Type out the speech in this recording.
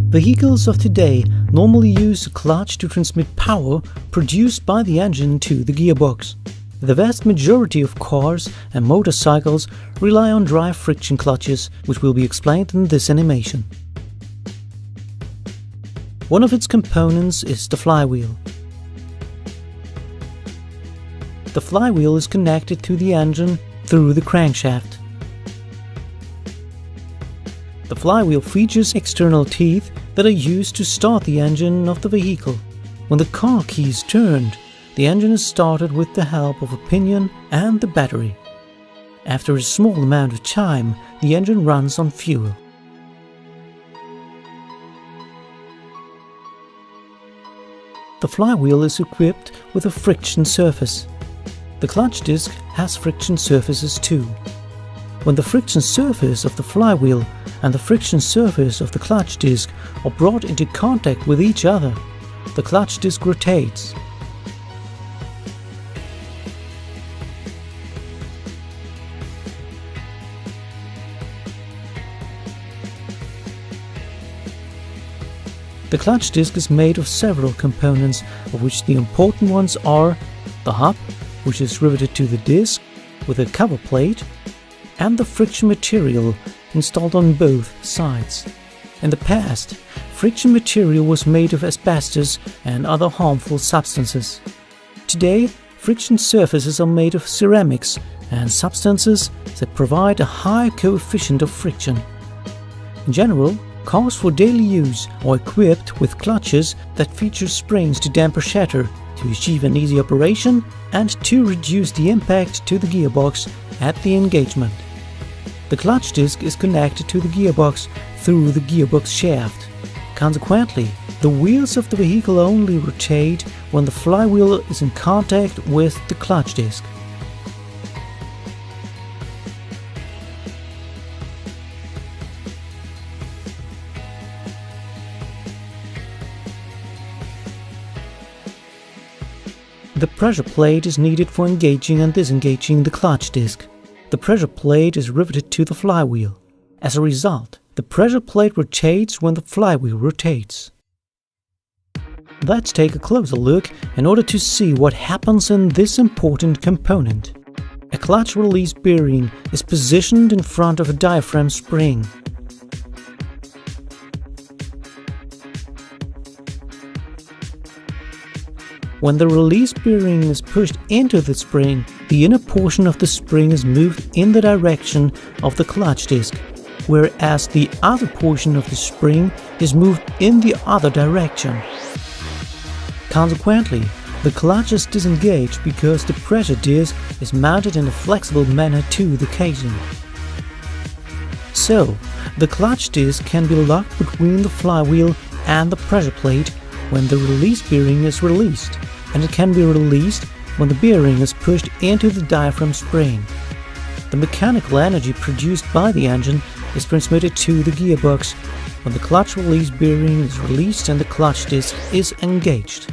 Vehicles of today normally use a clutch to transmit power produced by the engine to the gearbox. The vast majority of cars and motorcycles rely on dry friction clutches, which will be explained in this animation. One of its components is the flywheel. The flywheel is connected to the engine through the crankshaft. The flywheel features external teeth that are used to start the engine of the vehicle. When the car key is turned, the engine is started with the help of a pinion and the battery. After a small amount of time, the engine runs on fuel. The flywheel is equipped with a friction surface. The clutch disc has friction surfaces too. When the friction surface of the flywheel and the friction surface of the clutch disc are brought into contact with each other, the clutch disc rotates. The clutch disc is made of several components, of which the important ones are the hub, which is riveted to the disc with a cover plate, and the friction material installed on both sides. In the past, friction material was made of asbestos and other harmful substances. Today, friction surfaces are made of ceramics and substances that provide a high coefficient of friction. In general, cars for daily use are equipped with clutches that feature springs to damper shatter, to achieve an easy operation and to reduce the impact to the gearbox at the engagement. The clutch disc is connected to the gearbox through the gearbox shaft. Consequently, the wheels of the vehicle only rotate when the flywheel is in contact with the clutch disc. The pressure plate is needed for engaging and disengaging the clutch disc. The pressure plate is riveted to the flywheel. As a result, the pressure plate rotates when the flywheel rotates. Let's take a closer look in order to see what happens in this important component. A clutch release bearing is positioned in front of a diaphragm spring. When the release bearing is pushed into the spring, the inner portion of the spring is moved in the direction of the clutch disc, whereas the outer portion of the spring is moved in the other direction. Consequently, the clutch is disengaged because the pressure disc is mounted in a flexible manner to the casing. So, the clutch disc can be locked between the flywheel and the pressure plate when the release bearing is released, and it can be released when the bearing is pushed into the diaphragm spring. The mechanical energy produced by the engine is transmitted to the gearbox when the clutch release bearing is released and the clutch disc is engaged.